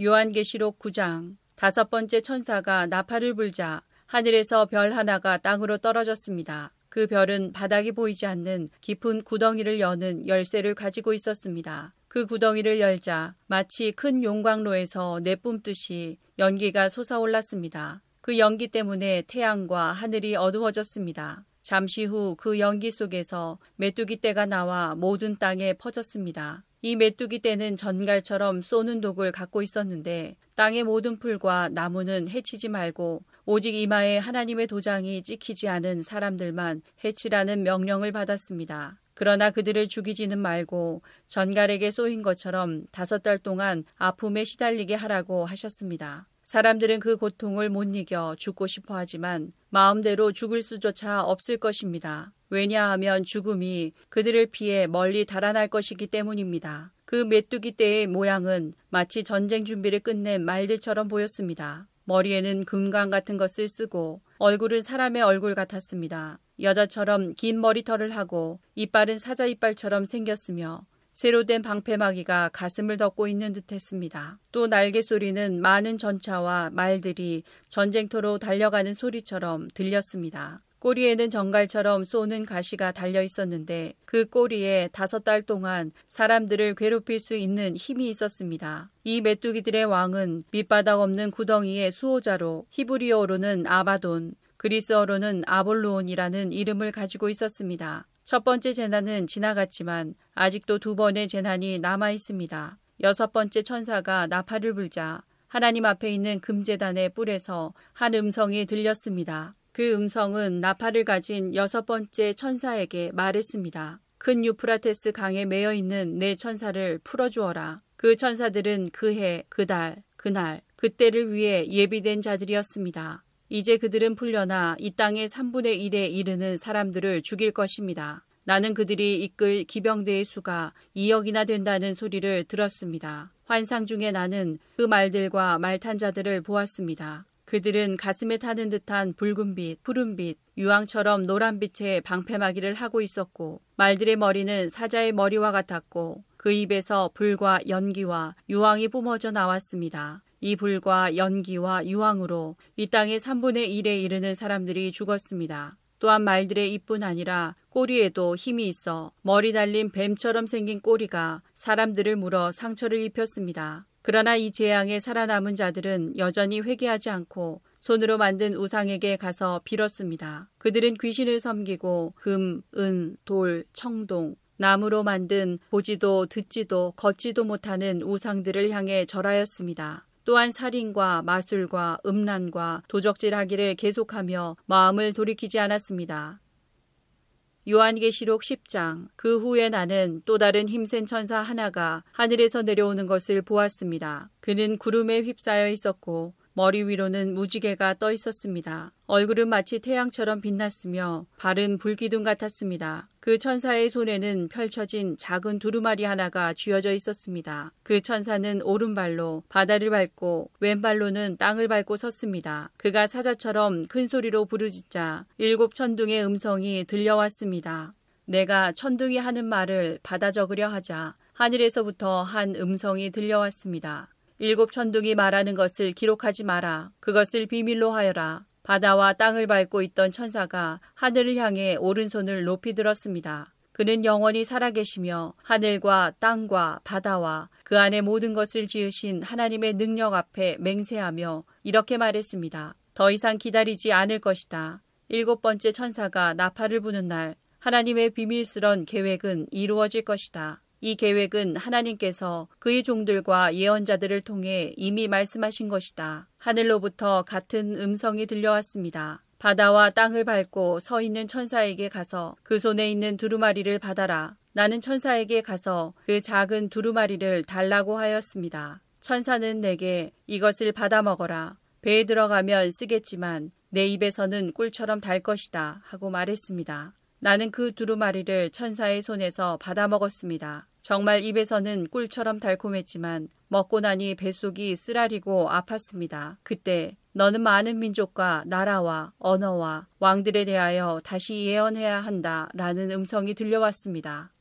요한계시록 9장. 5번째 천사가 나팔을 불자 하늘에서 별 하나가 땅으로 떨어졌습니다. 그 별은 바닥이 보이지 않는 깊은 구덩이를 여는 열쇠를 가지고 있었습니다. 그 구덩이를 열자 마치 큰 용광로에서 내뿜듯이 연기가 솟아올랐습니다. 그 연기 때문에 태양과 하늘이 어두워졌습니다. 잠시 후 그 연기 속에서 메뚜기 떼가 나와 모든 땅에 퍼졌습니다. 이 메뚜기 떼는 전갈처럼 쏘는 독을 갖고 있었는데 땅의 모든 풀과 나무는 해치지 말고 오직 이마에 하나님의 도장이 찍히지 않은 사람들만 해치라는 명령을 받았습니다. 그러나 그들을 죽이지는 말고 전갈에게 쏘인 것처럼 5달 동안 아픔에 시달리게 하라고 하셨습니다. 사람들은 그 고통을 못 이겨 죽고 싶어 하지만 마음대로 죽을 수조차 없을 것입니다. 왜냐하면 죽음이 그들을 피해 멀리 달아날 것이기 때문입니다. 그 메뚜기 떼의 모양은 마치 전쟁 준비를 끝낸 말들처럼 보였습니다. 머리에는 금관 같은 것을 쓰고 얼굴은 사람의 얼굴 같았습니다. 여자처럼 긴 머리털을 하고 이빨은 사자 이빨처럼 생겼으며 쇠로 된 방패막이가 가슴을 덮고 있는 듯했습니다. 또 날개 소리는 많은 전차와 말들이 전쟁터로 달려가는 소리처럼 들렸습니다. 꼬리에는 정갈처럼 쏘는 가시가 달려 있었는데 그 꼬리에 5달 동안 사람들을 괴롭힐 수 있는 힘이 있었습니다. 이 메뚜기들의 왕은 밑바닥 없는 구덩이의 수호자로 히브리어로는 아바돈, 그리스어로는 아볼루온이라는 이름을 가지고 있었습니다. 첫 번째 재난은 지나갔지만 아직도 2번의 재난이 남아 있습니다. 6번째 천사가 나팔을 불자 하나님 앞에 있는 금제단의 뿔에서 한 음성이 들렸습니다. 그 음성은 나팔을 가진 6번째 천사에게 말했습니다. 큰 유프라테스 강에 매여 있는 내 천사를 풀어주어라. 그 천사들은 그 해, 그 달, 그날, 그때를 위해 예비된 자들이었습니다. 이제 그들은 풀려나 이 땅의 3분의 1에 이르는 사람들을 죽일 것입니다. 나는 그들이 이끌 기병대의 수가 2억이나 된다는 소리를 들었습니다. 환상 중에 나는 그 말들과 말탄 자들을 보았습니다. 그들은 가슴에 타는 듯한 붉은빛, 푸른빛, 유황처럼 노란빛의 방패막이를 하고 있었고 말들의 머리는 사자의 머리와 같았고 그 입에서 불과 연기와 유황이 뿜어져 나왔습니다. 이 불과 연기와 유황으로 이 땅의 3분의 1에 이르는 사람들이 죽었습니다. 또한 말들의 입뿐 아니라 꼬리에도 힘이 있어 머리 달린 뱀처럼 생긴 꼬리가 사람들을 물어 상처를 입혔습니다. 그러나 이 재앙에 살아남은 자들은 여전히 회개하지 않고 손으로 만든 우상에게 가서 빌었습니다. 그들은 귀신을 섬기고 금, 은, 돌, 청동, 나무로 만든 보지도 듣지도 걷지도 못하는 우상들을 향해 절하였습니다. 또한 살인과 마술과 음란과 도적질하기를 계속하며 마음을 돌이키지 않았습니다. 요한계시록 10장. 그 후에 나는 또 다른 힘센 천사 하나가 하늘에서 내려오는 것을 보았습니다. 그는 구름에 휩싸여 있었고 머리 위로는 무지개가 떠 있었습니다. 얼굴은 마치 태양처럼 빛났으며 발은 불기둥 같았습니다. 그 천사의 손에는 펼쳐진 작은 두루마리 하나가 쥐어져 있었습니다. 그 천사는 오른발로 바다를 밟고 왼발로는 땅을 밟고 섰습니다. 그가 사자처럼 큰 소리로 부르짖자 7 천둥의 음성이 들려왔습니다. 내가 천둥이 하는 말을 받아 적으려 하자 하늘에서부터 한 음성이 들려왔습니다. 7 천둥이 말하는 것을 기록하지 마라. 그것을 비밀로 하여라. 바다와 땅을 밟고 있던 천사가 하늘을 향해 오른손을 높이 들었습니다. 그는 영원히 살아계시며 하늘과 땅과 바다와 그 안에 모든 것을 지으신 하나님의 능력 앞에 맹세하며 이렇게 말했습니다. 더 이상 기다리지 않을 것이다. 7번째 천사가 나팔을 부는 날 하나님의 비밀스런 계획은 이루어질 것이다. 이 계획은 하나님께서 그의 종들과 예언자들을 통해 이미 말씀하신 것이다. 하늘로부터 같은 음성이 들려왔습니다. 바다와 땅을 밟고 서 있는 천사에게 가서 그 손에 있는 두루마리를 받아라. 나는 천사에게 가서 그 작은 두루마리를 달라고 하였습니다. 천사는 내게 이것을 받아 먹어라. 배에 들어가면 쓰겠지만 내 입에서는 꿀처럼 달 것이다 하고 말했습니다. 나는 그 두루마리를 천사의 손에서 받아 먹었습니다. 정말 입에서는 꿀처럼 달콤했지만 먹고 나니 뱃속이 쓰라리고 아팠습니다. 그때 너는 많은 민족과 나라와 언어와 왕들에 대하여 다시 예언해야 한다 라는 음성이 들려왔습니다.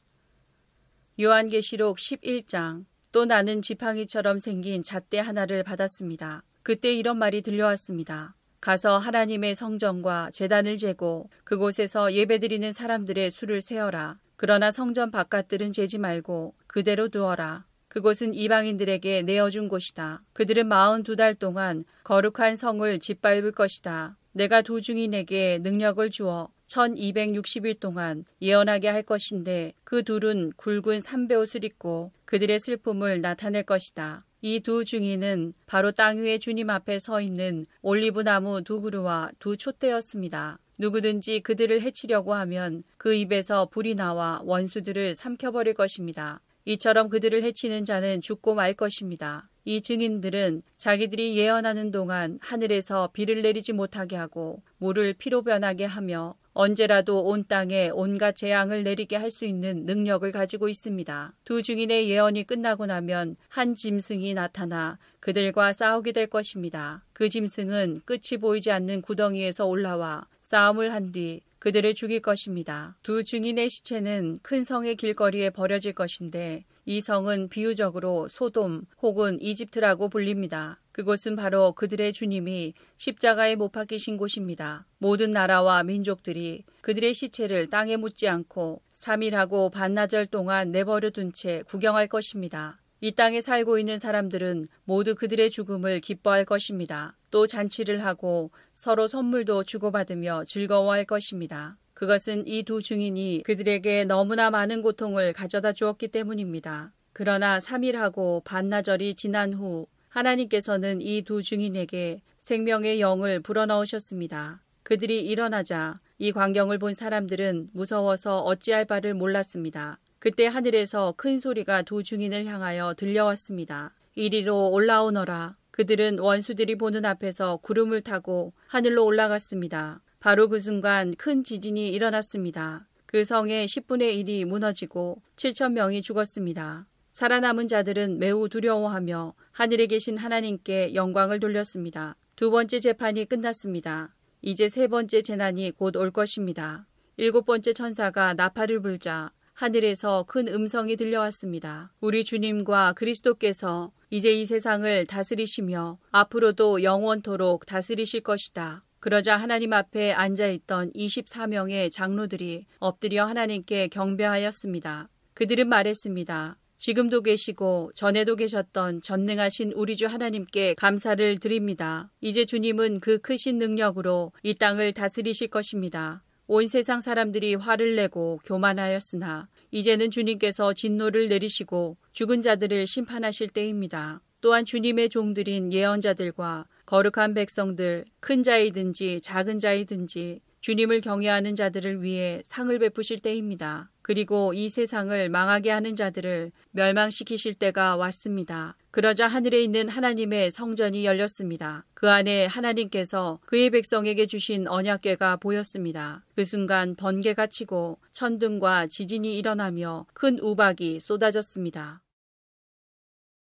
요한계시록 11장. 또 나는 지팡이처럼 생긴 잣대 하나를 받았습니다. 그때 이런 말이 들려왔습니다. 가서 하나님의 성전과 제단을 재고 그곳에서 예배드리는 사람들의 수를 세어라. 그러나 성전 바깥들은 재지 말고 그대로 두어라. 그곳은 이방인들에게 내어준 곳이다. 그들은 42달 동안 거룩한 성을 짓밟을 것이다. 내가 도중인에게 능력을 주어 1260일 동안 예언하게 할 것인데 그 둘은 굵은 삼베옷을 입고 그들의 슬픔을 나타낼 것이다. 이 두 중인은 바로 땅 위에 주님 앞에 서 있는 올리브나무 2그루와 2 촛대였습니다. 누구든지 그들을 해치려고 하면 그 입에서 불이 나와 원수들을 삼켜버릴 것입니다. 이처럼 그들을 해치는 자는 죽고 말 것입니다. 이 증인들은 자기들이 예언하는 동안 하늘에서 비를 내리지 못하게 하고 물을 피로 변하게 하며 언제라도 온 땅에 온갖 재앙을 내리게 할 수 있는 능력을 가지고 있습니다. 두 증인의 예언이 끝나고 나면 한 짐승이 나타나 그들과 싸우게 될 것입니다. 그 짐승은 끝이 보이지 않는 구덩이에서 올라와 싸움을 한 뒤 그들을 죽일 것입니다. 두 증인의 시체는 큰 성의 길거리에 버려질 것인데 이 성은 비유적으로 소돔 혹은 이집트라고 불립니다. 그곳은 바로 그들의 주님이 십자가에 못 박히신 곳입니다. 모든 나라와 민족들이 그들의 시체를 땅에 묻지 않고 3일하고 반나절 동안 내버려 둔 채 구경할 것입니다. 이 땅에 살고 있는 사람들은 모두 그들의 죽음을 기뻐할 것입니다. 또 잔치를 하고 서로 선물도 주고받으며 즐거워할 것입니다. 그것은 이 두 증인이 그들에게 너무나 많은 고통을 가져다 주었기 때문입니다. 그러나 3일하고 반나절이 지난 후 하나님께서는 이 두 증인에게 생명의 영을 불어넣으셨습니다. 그들이 일어나자 이 광경을 본 사람들은 무서워서 어찌할 바를 몰랐습니다. 그때 하늘에서 큰 소리가 두 증인을 향하여 들려왔습니다. 이리로 올라오너라. 그들은 원수들이 보는 앞에서 구름을 타고 하늘로 올라갔습니다. 바로 그 순간 큰 지진이 일어났습니다. 그 성의 10분의 1이 무너지고 7,000명이 죽었습니다. 살아남은 자들은 매우 두려워하며 하늘에 계신 하나님께 영광을 돌렸습니다. 두 번째 재판이 끝났습니다. 이제 세 번째 재난이 곧 올 것입니다. 7번째 천사가 나팔을 불자 하늘에서 큰 음성이 들려왔습니다. 우리 주님과 그리스도께서 이제 이 세상을 다스리시며 앞으로도 영원토록 다스리실 것이다. 그러자 하나님 앞에 앉아있던 24명의 장로들이 엎드려 하나님께 경배하였습니다. 그들은 말했습니다. 지금도 계시고 전에도 계셨던 전능하신 우리 주 하나님께 감사를 드립니다. 이제 주님은 그 크신 능력으로 이 땅을 다스리실 것입니다. 온 세상 사람들이 화를 내고 교만하였으나 이제는 주님께서 진노를 내리시고 죽은 자들을 심판하실 때입니다. 또한 주님의 종들인 예언자들과 거룩한 백성들, 큰 자이든지 작은 자이든지 주님을 경외하는 자들을 위해 상을 베푸실 때입니다. 그리고 이 세상을 망하게 하는 자들을 멸망시키실 때가 왔습니다. 그러자 하늘에 있는 하나님의 성전이 열렸습니다. 그 안에 하나님께서 그의 백성에게 주신 언약궤가 보였습니다. 그 순간 번개가 치고 천둥과 지진이 일어나며 큰 우박이 쏟아졌습니다.